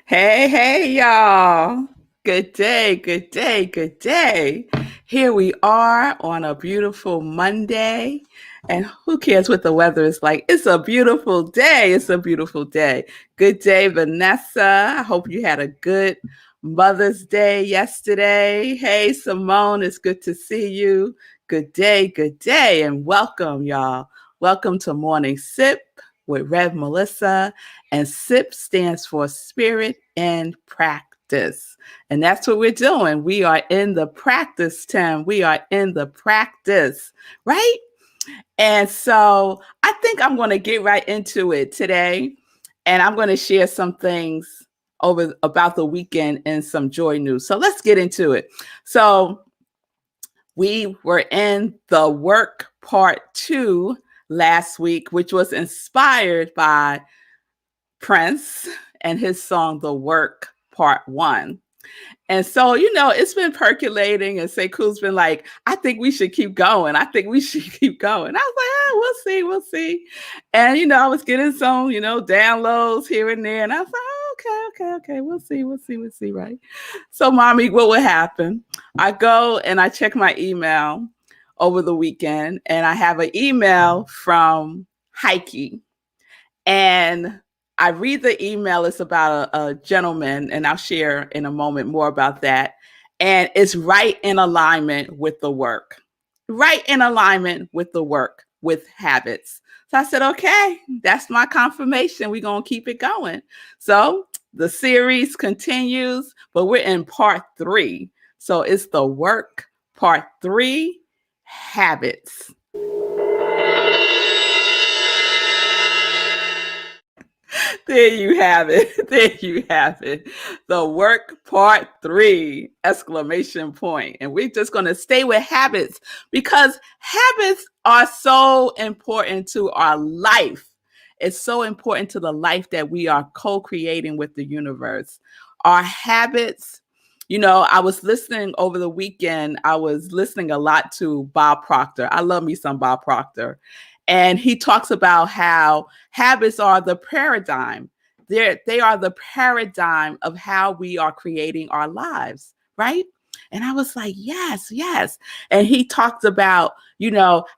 Hey, hey, y'all. Good day, good day, good day. Here we are on a beautiful Monday. And who cares what the weather is like? It's a beautiful day. It's a beautiful day. Good day, Vanessa. I hope you had a good Mother's Day yesterday. Hey, Simone, it's good to see you. Good day, and welcome, y'all. Welcome to Morning Sip with Rev Melissa. And SIP stands for Spirit and Practice. And that's what we're doing. We are in the practice, Tim. We are in the practice, right? And so I think I'm going to get right into it today. And I'm going to share some things over about the weekend and some joy news. So let's get into it. So we were in the work part 2 last week, which was inspired by Prince and his song The Work Part 1. And so, it's been percolating, and Sekou's been like, I think we should keep going. I think we should keep going. I was like, we'll see. And, I was getting some, downloads here and there. And I was like, okay. We'll see, right? So, mommy, what would happen? I go and I check my email over the weekend, and I have an email from Heike. And I read the email. It's about a gentleman, and I'll share in a moment more about that. And it's right in alignment with the work, right in alignment with the work, with habits. So I said, okay, that's my confirmation. We're going to keep it going. So the series continues, but we're in part 3. So it's the work part 3, habits. There you have it. There you have it. The work part 3, exclamation point. And we're just going to stay with habits because habits are so important to our life. It's so important to the life that we are co-creating with the universe. Our habits, I was listening over the weekend. I was listening a lot to Bob Proctor. I love me some Bob Proctor. And he talks about how habits are the paradigm. They are the paradigm of how we are creating our lives, right? And I was like, yes. And he talked about,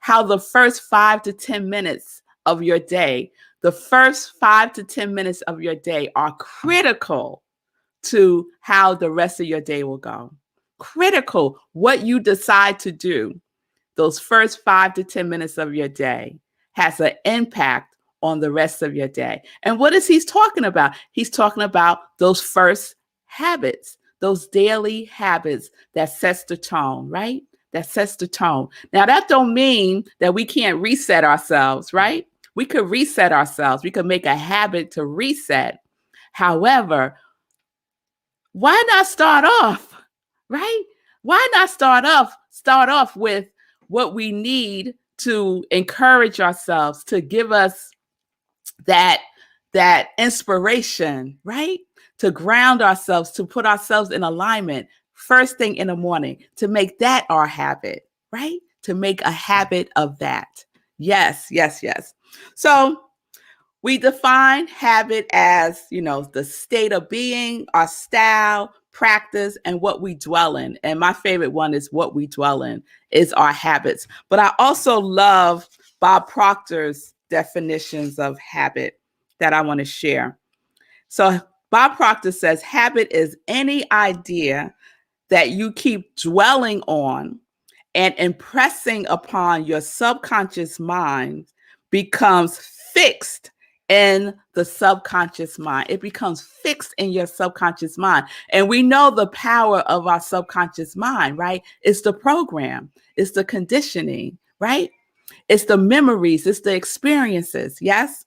how the first 5 to 10 minutes of your day, the first 5 to 10 minutes of your day are critical to how the rest of your day will go. Critical, what you decide to do those first 5 to 10 minutes of your day has an impact on the rest of your day. And what is he talking about? He's talking about those first habits, those daily habits that sets the tone, right? That sets the tone. Now, that don't mean that we can't reset ourselves, right? We could reset ourselves. We could make a habit to reset. However, why not start off, right? Why not start off with what we need to encourage ourselves, to give us that inspiration, right? To ground ourselves, to put ourselves in alignment first thing in the morning, to make that our habit, right? To make a habit of that. Yes. So we define habit as, the state of being, our style, practice, and what we dwell in. And my favorite one is what we dwell in is our habits. But I also love Bob Proctor's definitions of habit that I want to share. So Bob Proctor says habit is any idea that you keep dwelling on and impressing upon your subconscious mind becomes fixed in the subconscious mind. It becomes fixed in your subconscious mind. And we know the power of our subconscious mind, right? It's the program, it's the conditioning, right? It's the memories, it's the experiences. Yes.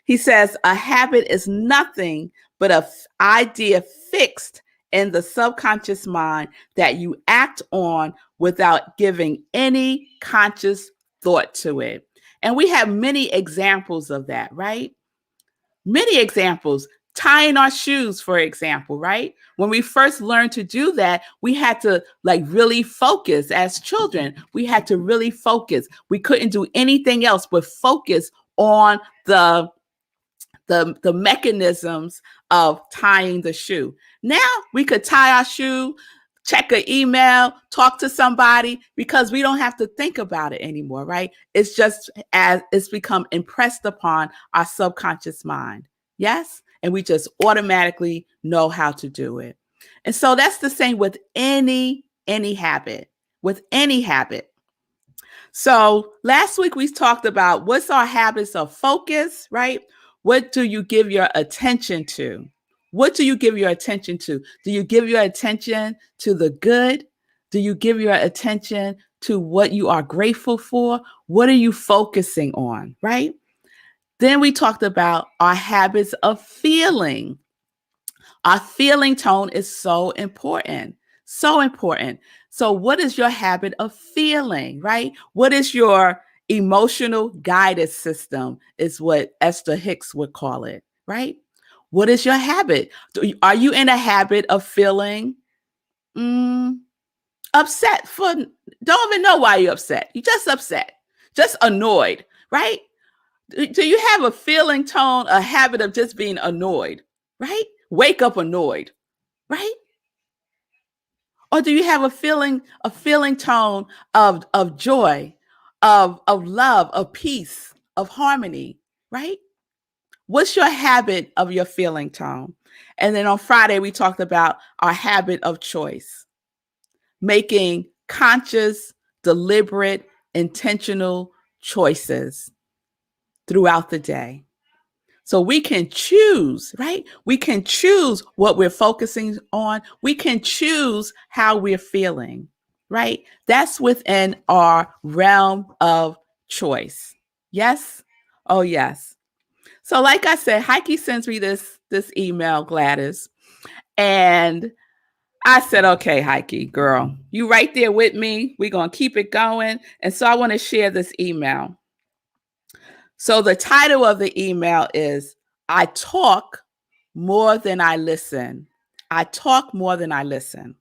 He says a habit is nothing but an idea fixed in the subconscious mind that you act on without giving any conscious thought to it. And we have many examples of that, right? Many examples. Tying our shoes, for example, right? When we first learned to do that, we had to really focus as children. We had to really focus. We couldn't do anything else but focus on the the mechanisms of tying the shoe. Now we could tie our shoe, check an email, talk to somebody, because we don't have to think about it anymore, right? It's just as it's become impressed upon our subconscious mind. Yes? And we just automatically know how to do it. And so that's the same with any habit, with any habit. So last week we talked about what's our habits of focus, right? What do you give your attention to? What do you give your attention to? Do you give your attention to the good? Do you give your attention to what you are grateful for? What are you focusing on, right? Then we talked about our habits of feeling. Our feeling tone is so important. So important. So, what is your habit of feeling, right? What is your emotional guidance system, is what Esther Hicks would call it, right? What is your habit? Are you in a habit of feeling upset for, don't even know why you're upset? You're just upset, just annoyed, right? Do you have a feeling tone, a habit of just being annoyed, right? Wake up annoyed, right? Or do you have a feeling tone of joy, of love, of peace, of harmony, right? What's your habit of your feeling tone? And then on Friday, we talked about our habit of choice, making conscious, deliberate, intentional choices throughout the day. So we can choose, right? We can choose what we're focusing on. We can choose how we're feeling, right? That's within our realm of choice. Yes? Oh, yes. So like I said, Heike sends me this email, Gladys. And I said, okay, Heike, girl, you right there with me. We're going to keep it going. And so I want to share this email. So the title of the email is, I talk more than I listen. I talk more than I listen.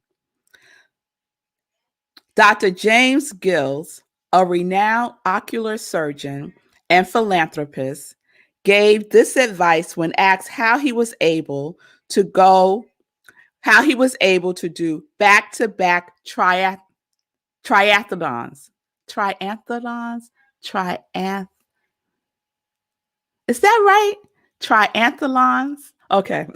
Dr. James Gills, a renowned ocular surgeon and philanthropist, gave this advice when asked how he was able to do back-to-back triathlons. Is that right? Triathlons? Okay.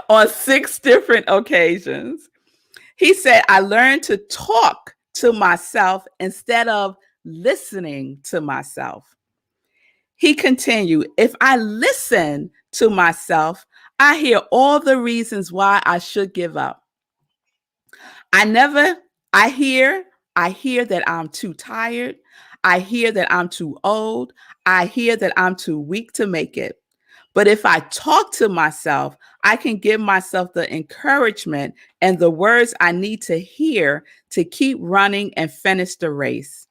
On 6 different occasions. He said, I learned to talk to myself instead of listening to myself. He continued, if I listen to myself, I hear all the reasons why I should give up. I hear that I'm too tired. I hear that I'm too old. I hear that I'm too weak to make it. But if I talk to myself, I can give myself the encouragement and the words I need to hear to keep running and finish the race.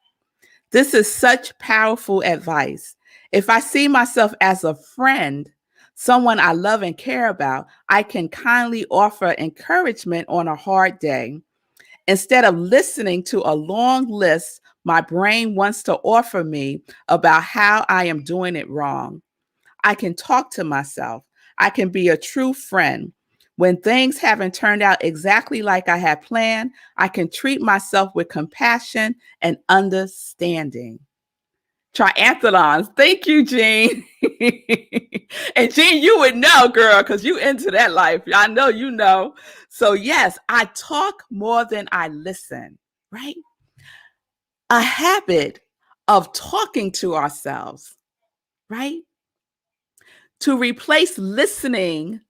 This is such powerful advice. If I see myself as a friend, someone I love and care about, I can kindly offer encouragement on a hard day. Instead of listening to a long list my brain wants to offer me about how I am doing it wrong, I can talk to myself. I can be a true friend. When things haven't turned out exactly like I had planned, I can treat myself with compassion and understanding. Triathlons. Thank you, Jean. And Jean, you would know, girl, because you into that life. I know you know. So yes, I talk more than I listen, right? A habit of talking to ourselves, right? To replace listening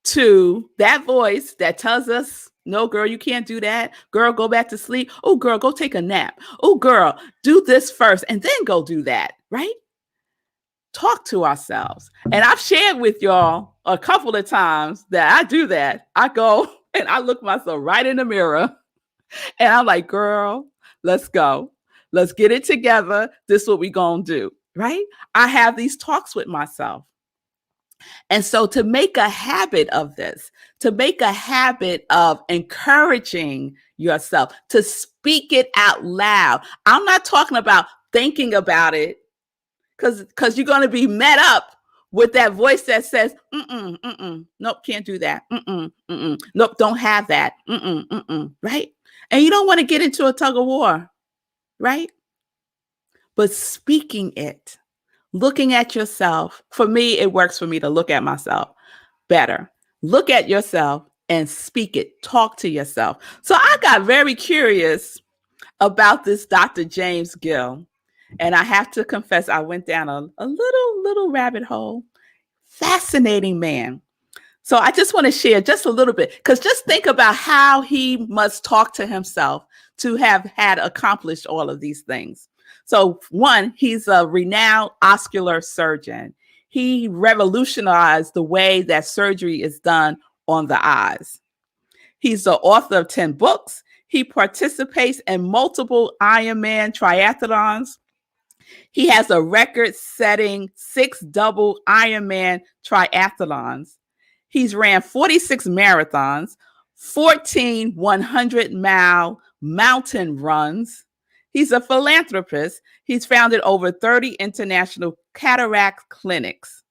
to that voice that tells us, no, girl, you can't do that. Girl, go back to sleep. Oh, girl, go take a nap. Oh, girl, do this first and then go do that, right? Talk to ourselves. And I've shared with y'all a couple of times that I do that. I go and I look myself right in the mirror and I'm like, girl, let's go. Let's get it together. This is what we gonna do, right? I have these talks with myself. And so to make a habit of this, to make a habit of encouraging yourself, to speak it out loud. I'm not talking about thinking about it because you're going to be met up with that voice that says, nope, can't do that. Nope, don't have that. Right? And you don't want to get into a tug of war, right? But speaking it, looking at yourself, for me, it works for me to look at myself better. Look at yourself and speak it. Talk to yourself. So I got very curious about this Dr. James Gill. And I have to confess, I went down a little rabbit hole. Fascinating man. So I just want to share just a little bit, because just think about how he must talk to himself to have had accomplished all of these things. So one, he's a renowned ocular surgeon. He revolutionized the way that surgery is done on the eyes. He's the author of 10 books. He participates in multiple Ironman triathlons. He has a record-setting 6 double Ironman triathlons. He's ran 46 marathons, 14 100-mile mountain runs. He's a philanthropist. He's founded over 30 international cataract clinics.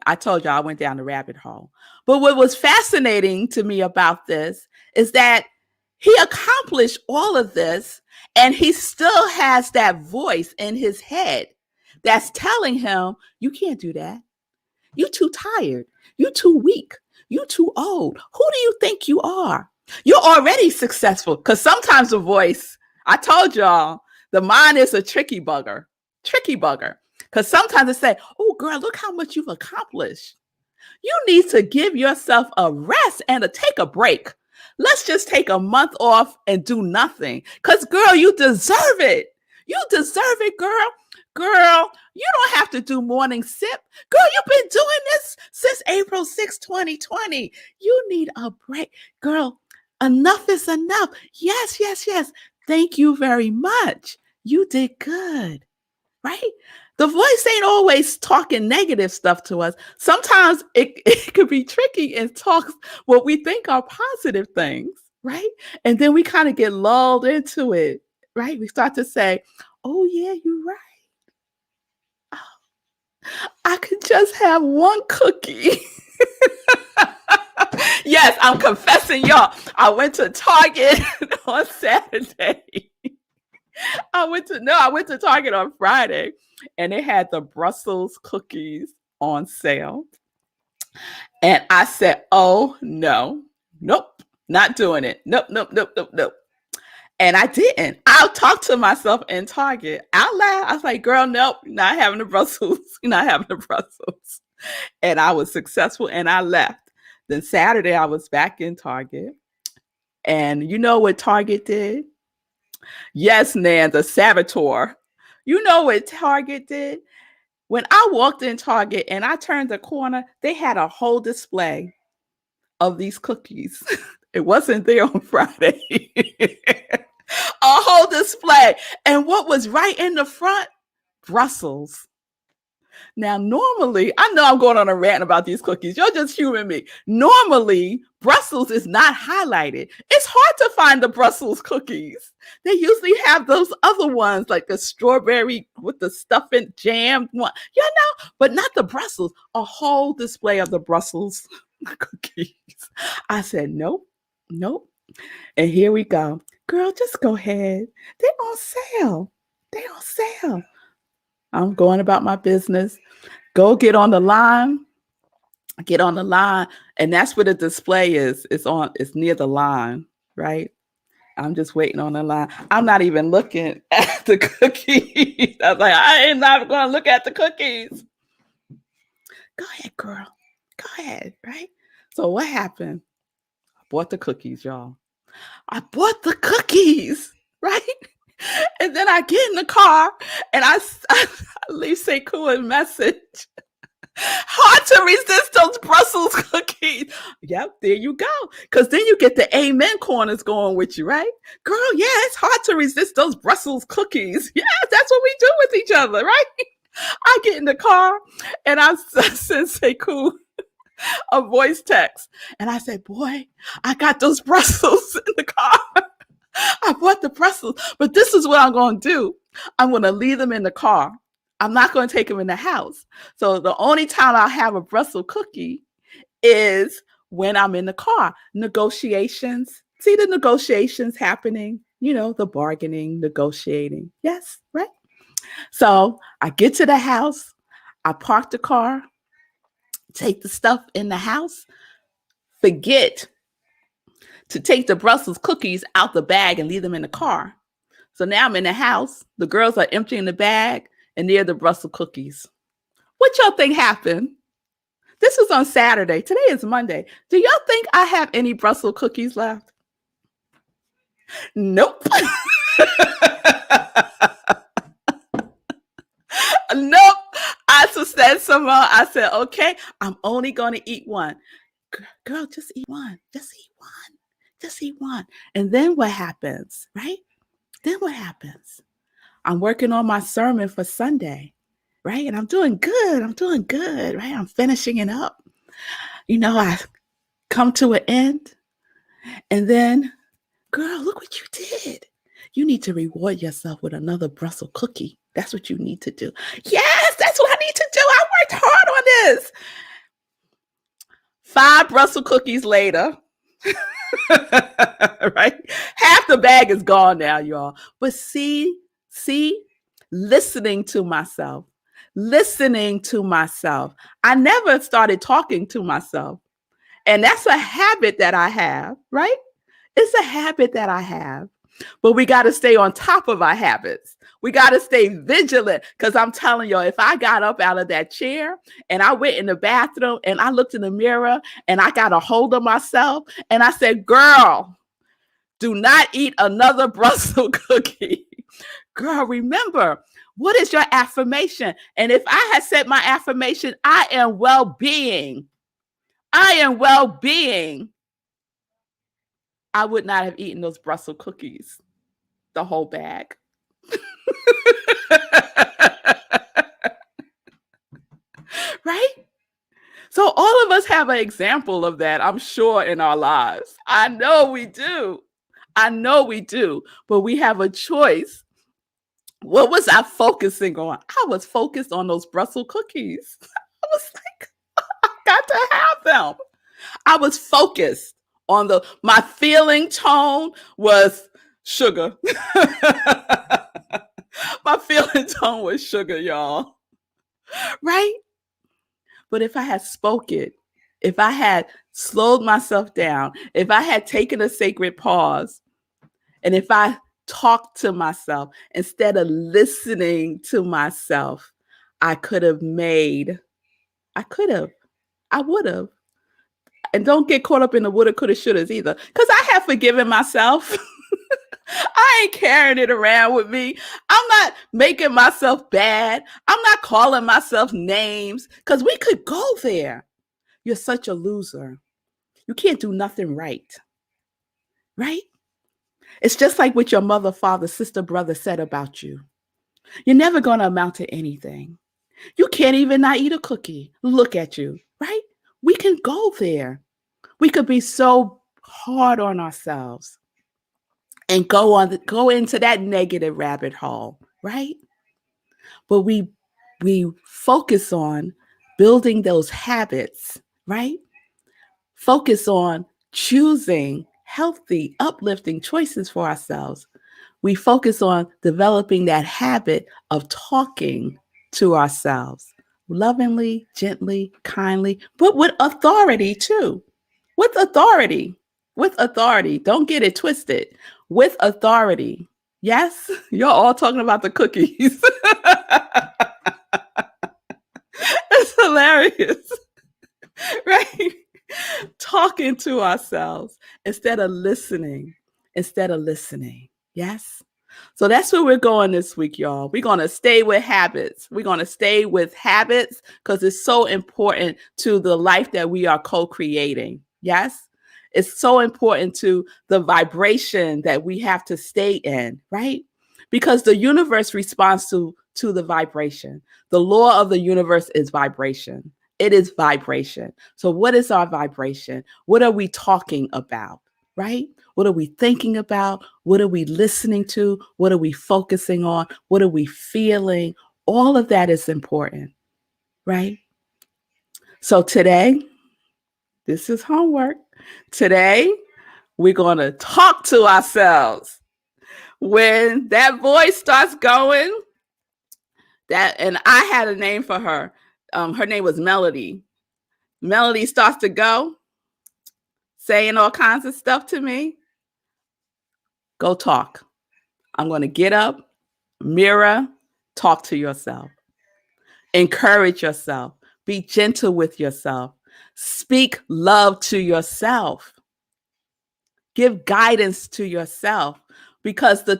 I told you I went down the rabbit hole. But what was fascinating to me about this is that he accomplished all of this, and he still has that voice in his head that's telling him, you can't do that. You're too tired. You're too weak. You're too old. Who do you think you are? You're already successful. Because sometimes the voice, I told y'all, the mind is a tricky bugger. Because sometimes it say, oh, girl, look how much you've accomplished. You need to give yourself a rest and take a break. Let's just take a month off and do nothing. Because, girl, you deserve it. You deserve it, girl. Girl, you don't have to do morning sip. Girl, you've been doing this since April 6, 2020. You need a break. Girl, enough is enough. Yes. Thank you very much. You did good, right? The voice ain't always talking negative stuff to us. Sometimes it could be tricky and talks what we think are positive things, right? And then we kind of get lulled into it, right? We start to say, oh, yeah, you're right. I could just have one cookie. Yes, I'm confessing, y'all. I went to Target on Saturday. I went to Target on Friday, and they had the Brussels cookies on sale. And I said, oh, no, nope, not doing it. Nope. And I didn't. I'll talk to myself in Target out loud. I was like, girl, nope, not having the Brussels. You're not having the Brussels. And I was successful, and I left. Then Saturday, I was back in Target. And you know what Target did? Yes, Nan, the saboteur. You know what Target did? When I walked in Target and I turned the corner, they had a whole display of these cookies. It wasn't there on Friday. A whole display. And what was right in the front? Brussels. Now, normally, I know I'm going on a rant about these cookies. You're just humoring me. Normally, Brussels is not highlighted. It's hard to find the Brussels cookies. They usually have those other ones, like the strawberry with the stuffing jam one, but not the Brussels. A whole display of the Brussels cookies. I said, nope. And here we go. Girl, just go ahead. They're on sale. I'm going about my business. Go get on the line. And that's where the display is. It's near the line, right? I'm just waiting on the line. I'm not even looking at the cookies. I was like, I ain't not going to look at the cookies. Go ahead, girl. Go ahead, right? So what happened? I bought the cookies, y'all. I bought the cookies, right? And then I get in the car and I leave Sekou a message. Hard to resist those Brussels cookies. Yep, there you go. Because then you get the amen corners going with you, right? Girl, yeah, it's hard to resist those Brussels cookies. Yeah, that's what we do with each other, right? I get in the car and I send Sekou a voice text. And I say, boy, I got those Brussels in the car. I bought the Brussels, but this is what I'm going to do. I'm going to leave them in the car I'm not going to take them in the house. So the only time I'll have a Brussels cookie is when I'm in the car. Negotiations. See the negotiations happening, the bargaining, negotiating. Yes, right? So I get to the house, I park the car, take the stuff in the house, forget to take the Brussels cookies out the bag and leave them in the car. So now I'm in the house, the girls are emptying the bag, and they're the Brussels cookies. What y'all think happened? This was on Saturday. Today is Monday. Do y'all think I have any Brussels cookies left? Nope. Nope. I said somehow, I said, okay, I'm only going to eat one. Girl, just eat one. Just eat one. Just eat one. And then what happens, right? Then what happens? I'm working on my sermon for Sunday, right? And I'm doing good. Right? I'm finishing it up. I come to an end. And then, girl, look what you did. You need to reward yourself with another Brussels cookie. That's what you need to do. Yes, that's what I need to do. I worked hard on this. 5 Brussels cookies later, right? Half the bag is gone now, y'all. But see, listening to myself. I never started talking to myself. And that's a habit that I have, right? It's a habit that I have. But we got to stay on top of our habits. We got to stay vigilant, because I'm telling y'all, if I got up out of that chair and I went in the bathroom and I looked in the mirror and I got a hold of myself and I said, girl, do not eat another Brussels cookie. Girl, remember, what is your affirmation? And if I had said my affirmation, I am well-being. I would not have eaten those Brussels cookies, the whole bag. Right? So all of us have an example of that, I'm sure, in our lives. I know we do. But we have a choice. What was I focusing on? I was focused on those Brussels cookies. I was like, I got to have them. I was focused on my feeling tone was sugar. My feeling tone was sugar, y'all. Right? But if I had spoken, if I had slowed myself down, if I had taken a sacred pause, and if I talked to myself instead of listening to myself, I would have. And don't get caught up in the woulda, coulda, shouldas either, because I have forgiven myself. I ain't carrying it around with me. I'm not making myself bad. I'm not calling myself names, because we could go there. You're such a loser. You can't do nothing right. Right? It's just like what your mother, father, sister, brother said about you. You're never going to amount to anything. You can't even not eat a cookie. Look at you, right? We can go there. We could be so hard on ourselves and go into that negative rabbit hole, right? But we focus on building those habits, right? Focus on choosing healthy, uplifting choices for ourselves. We focus on developing that habit of talking to ourselves lovingly, gently, kindly, but with authority too. With authority. Don't get it twisted. With authority. Yes, you're all talking about the cookies. It's hilarious. Right? Talking to ourselves instead of listening. Yes? So that's where we're going this week, y'all. We're going to stay with habits. Because it's so important to the life that we are co-creating. Yes? It's so important to the vibration that we have to stay in, right? Because the universe responds to the vibration. The law of the universe is vibration. It is vibration. So what is our vibration? What are we talking about, right? What are we thinking about? What are we listening to? What are we focusing on? What are we feeling? All of that is important, right? So today, this is homework. Today, we're going to talk to ourselves. When that voice starts going, and I had a name for her. Her name was Melody. Melody starts to go, saying all kinds of stuff to me. Go talk. I'm going to get up, mirror, talk to yourself. Encourage yourself. Be gentle with yourself. Speak love to yourself. Give guidance to yourself, because the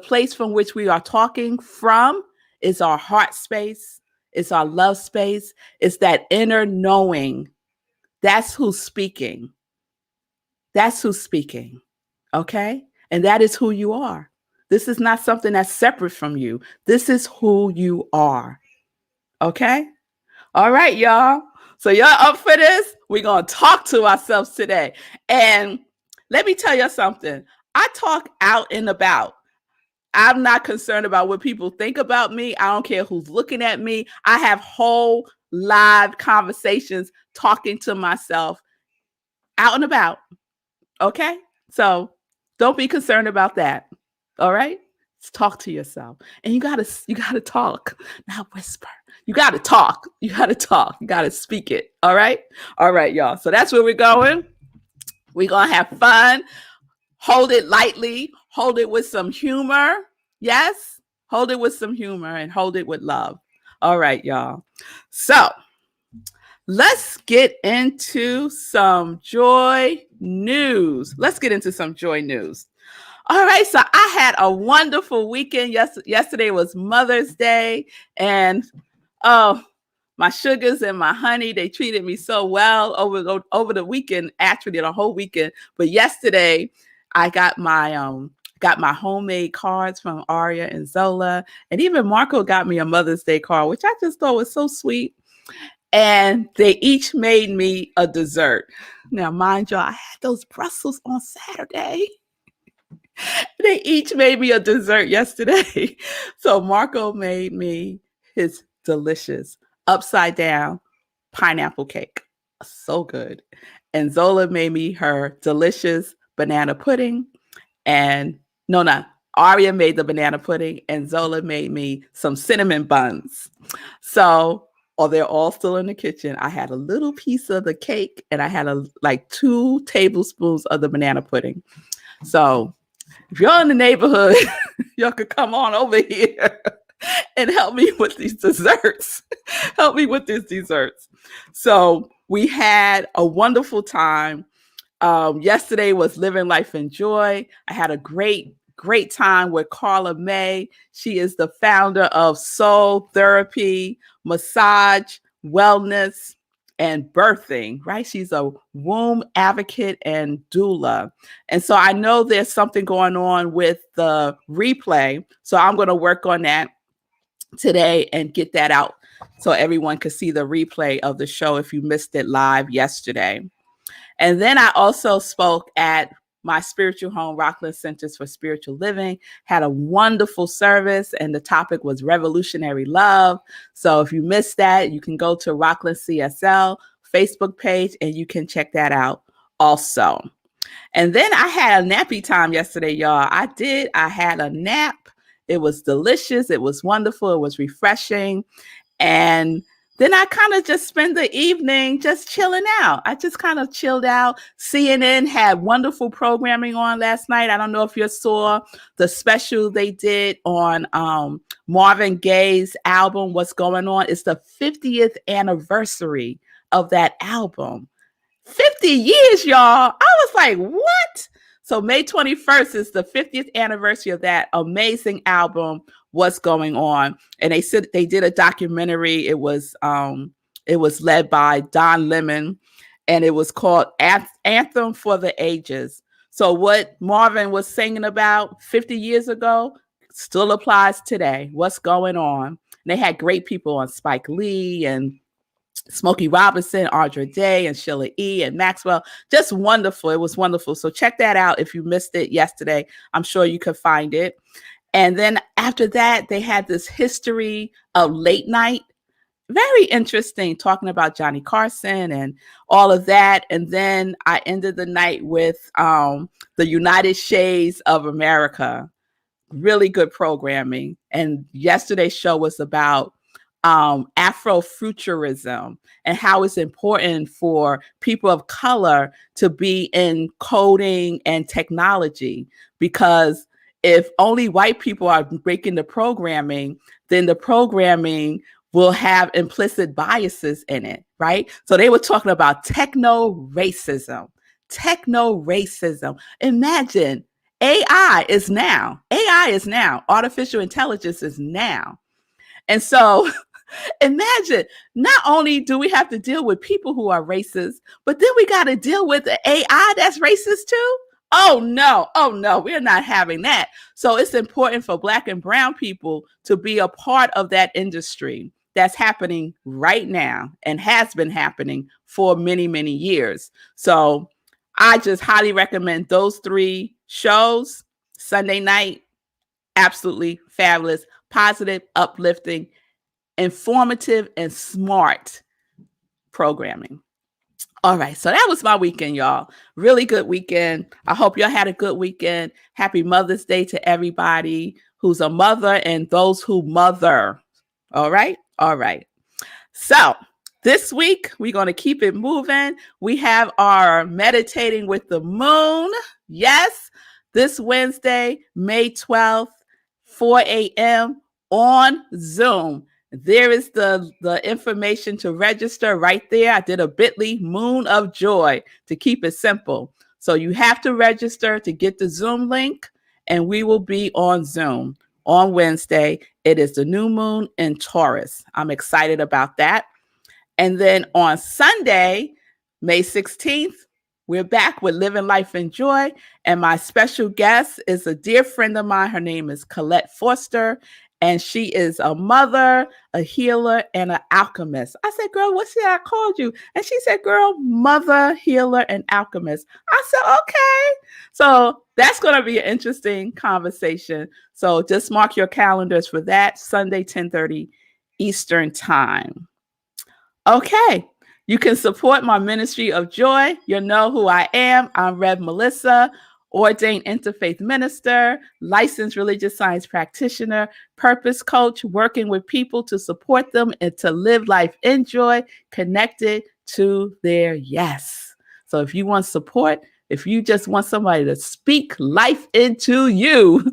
place from which we are talking from is our heart space, it's our love space, it's that inner knowing. That's who's speaking. That's who's speaking. Okay? And that is who you are. This is not something that's separate from you. This is who you are. Okay? All right, y'all. So y'all up for this? We're going to talk to ourselves today. And let me tell you something. I talk out and about. I'm not concerned about what people think about me. I don't care who's looking at me. I have whole live conversations talking to myself out and about. Okay? So don't be concerned about that. All right? Just talk to yourself. And you gotta talk, not whisper. You gotta talk. You gotta speak it. All right? All right, y'all. So that's where we're going. We're gonna have fun. Hold it lightly. Hold it with some humor. Yes? Hold it with some humor and hold it with love. All right, y'all. So let's get into some joy news. All right, so I had a wonderful weekend. Yesterday was Mother's Day, and my sugars and my honey, they treated me so well over the weekend, actually the whole weekend. But yesterday, I got my homemade cards from Aria and Zola, and even Marco got me a Mother's Day card, which I just thought was so sweet. And they each made me a dessert. Now, mind y'all, I had those Brussels on Saturday. They each made me a dessert yesterday. So Marco made me his delicious upside down pineapple cake. So good. And Zola made me her delicious banana pudding. And Aria made the banana pudding and Zola made me some cinnamon buns. So they're all still in the kitchen. I had a little piece of the cake and I had 2 tablespoons of the banana pudding. So if you're in the neighborhood, y'all could come on over here and help me with these desserts. So we had a wonderful time. Yesterday was Living Life in Joy. I had a great time with Carla May. She is the founder of Soul Therapy, Massage, Wellness, and Birthing, right? She's a womb advocate and doula. And so I know there's something going on with the replay. So I'm going to work on that today and get that out so everyone can see the replay of the show if you missed it live yesterday. And then I also spoke at my spiritual home, Rockland Centers for Spiritual Living, had a wonderful service, and the topic was revolutionary love. So if you missed that, you can go to Rockland CSL Facebook page and you can check that out also. And then I had a nappy time yesterday, y'all. I had a nap. It was delicious. It was wonderful. It was refreshing. And then I kind of just spent the evening just chilling out. I just kind of chilled out. CNN had wonderful programming on last night. I don't know if you saw the special they did on Marvin Gaye's album, What's Going On. It's the 50th anniversary of that album. 50 years, y'all. I was like, what? So May 21st is the 50th anniversary of that amazing album, What's Going On. And they said they did a documentary. It was led by Don Lemon, and it was called Anthem for the Ages. So what Marvin was singing about 50 years ago still applies today. What's going on? And they had great people on, Spike Lee and Smokey Robinson, Audra Day, and Sheila E. and Maxwell. Just wonderful. It was wonderful. So check that out if you missed it yesterday. I'm sure you could find it. And then after that, they had this history of late night. Very interesting, talking about Johnny Carson and all of that. And then I ended the night with the United Shades of America. Really good programming. And yesterday's show was about Afrofuturism and how it's important for people of color to be in coding and technology, because if only white people are breaking the programming, then the programming will have implicit biases in it, right? So they were talking about techno racism. Techno racism. Imagine AI is now. AI is now. Artificial intelligence is now. And so imagine, not only do we have to deal with people who are racist, but then we got to deal with the AI that's racist too. Oh no, we're not having that. So it's important for Black and brown people to be a part of that industry that's happening right now and has been happening for many, many years. So I just highly recommend those 3 shows. Sunday night, absolutely fabulous, positive, uplifting, informative, and smart programming. All right, so that was my weekend, y'all. Really good weekend. I hope y'all had a good weekend. Happy Mother's Day to everybody who's a mother and those who mother. All right, all right. So this week, we're going to keep it moving. We have our Meditating with the Moon. Yes, this Wednesday, May 12th, 4 a.m. on Zoom. There is the information to register right there. I did a bit.ly Moon of Joy to keep it simple. So you have to register to get the Zoom link, and we will be on Zoom on Wednesday. It is the new moon in Taurus. I'm excited about that. And then on Sunday, May 16th, we're back with Living Life in Joy. And my special guest is a dear friend of mine. Her name is Colette Forster. And she is a mother, a healer, and an alchemist. I said, girl, what should I call you? And she said, girl, mother, healer, and alchemist. I said, okay. So that's going to be an interesting conversation. So just mark your calendars for that, Sunday, 10:30 Eastern Time. Okay. You can support my ministry of joy. You'll know who I am. I'm Rev Melissa, ordained interfaith minister, licensed religious science practitioner, purpose coach, working with people to support them and to live life in joy, connected to their yes. So if you want support, if you just want somebody to speak life into you,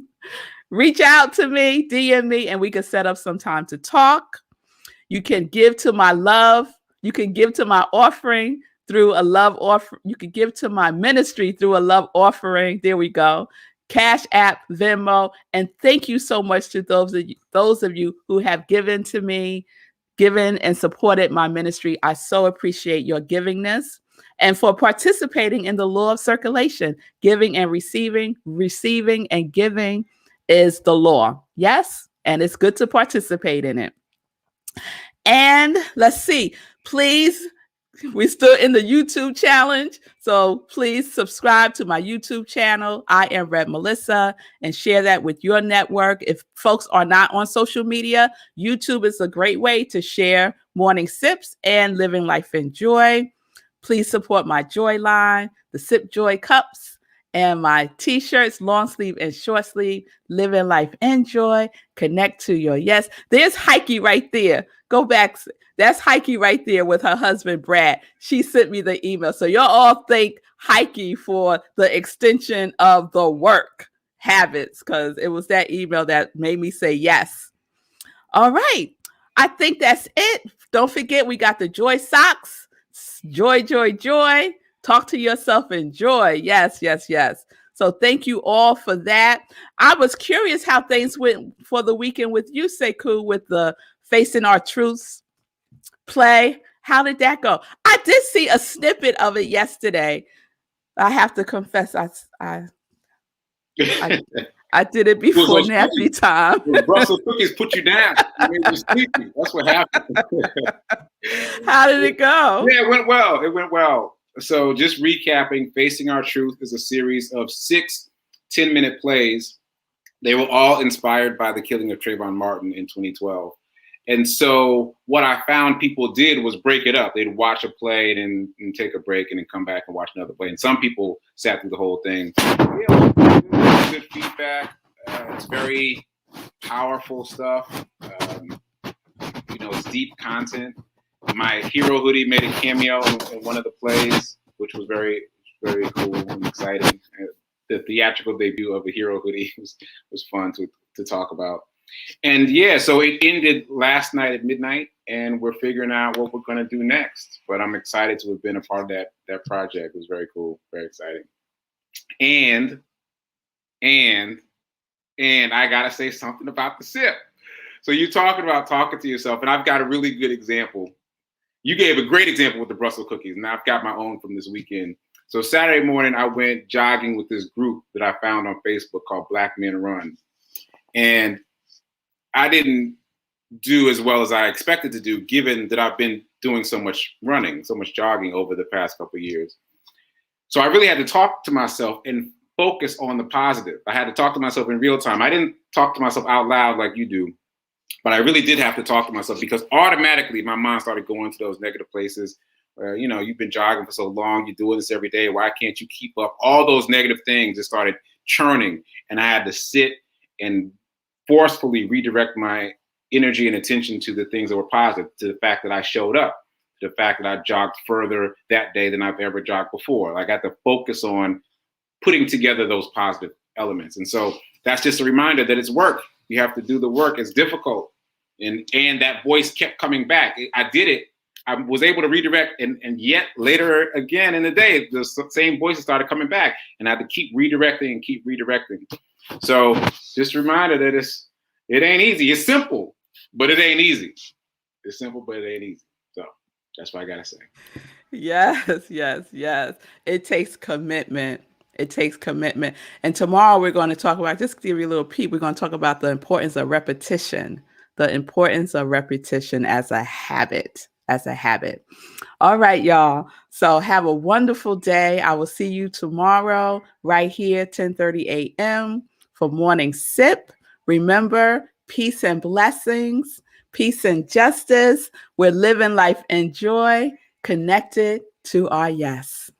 reach out to me, DM me, and we can set up some time to talk. You can give to my love. You can give to my offering through a love offer. You can give to my ministry through a love offering. There we go. Cash App, Venmo. And thank you so much to those of you who have given to me, given and supported my ministry. I so appreciate your givingness and for participating in the law of circulation. Giving and receiving and giving is the law. Yes. And it's good to participate in it. And let's see, please, we're still in the YouTube challenge. So please subscribe to my YouTube channel, I Am Rev Melissa, and share that with your network. If folks are not on social media, YouTube is a great way to share morning sips and living life in joy. Please support my joy line, the Sip Joy Cups, and my t-shirts, long sleeve and short sleeve, living life in joy, connect to your yes. There's Heike right there. Go back. That's Heike right there with her husband, Brad. She sent me the email. So y'all all thank Heike for the extension of the work habits, because it was that email that made me say yes. All right. I think that's it. Don't forget, we got the joy socks. Joy, joy, joy. Talk to yourself in joy. Yes, yes, yes. So thank you all for that. I was curious how things went for the weekend with you, Sekou, with the Facing Our Truths play. How did that go? I did see a snippet of it yesterday. I have to confess, I did it before nappy time. Brussel Cookies put you down. You sleepy. That's what happened. How did it go? Yeah, it went well. It went well. So just recapping, Facing Our Truth is a series of 6 10-minute plays They were all inspired by the killing of Trayvon Martin in 2012. And so what I found people did was break it up. They'd watch a play and take a break and then come back and watch another play. And some people sat through the whole thing. Yeah, good feedback. It's very powerful stuff. It's deep content. My hero hoodie made a cameo in one of the plays, which was very, very cool and exciting. The theatrical debut of a hero hoodie was fun to talk about. And yeah, so it ended last night at midnight, and we're figuring out what we're going to do next. But I'm excited to have been a part of that project. It was very cool, very exciting. And I got to say something about the sip. So you're talking about talking to yourself, and I've got a really good example. You gave a great example with the Brussel cookies, and I've got my own from this weekend. So Saturday morning, I went jogging with this group that I found on Facebook called Black Men Run. And I didn't do as well as I expected to do, given that I've been doing so much running, so much jogging over the past couple of years. So I really had to talk to myself and focus on the positive. I had to talk to myself in real time. I didn't talk to myself out loud like you do, but I really did have to talk to myself, because automatically my mind started going to those negative places where, you've been jogging for so long, you're doing this every day. Why can't you keep up? All those negative things just started churning, and I had to sit and forcefully redirect my energy and attention to the things that were positive, to the fact that I showed up, to the fact that I jogged further that day than I've ever jogged before. I got to focus on putting together those positive elements. And so that's just a reminder that it's work. You have to do the work. It's difficult. And that voice kept coming back. I did it. I was able to redirect, and yet later again in the day, the same voices started coming back, and I had to keep redirecting and keep redirecting. So just a reminder that it ain't easy. It's simple, but it ain't easy. It's simple, but it ain't easy. So that's what I gotta say. Yes, yes, yes. It takes commitment. It takes commitment. And tomorrow we're going to talk about, just to give you a little peek, we're going to talk about the importance of repetition, the importance of repetition as a habit, All right, y'all. So have a wonderful day. I will see you tomorrow right here, 10:30 a.m. for Morning Sip. Remember, peace and blessings, peace and justice. We're living life in joy, connected to our yes.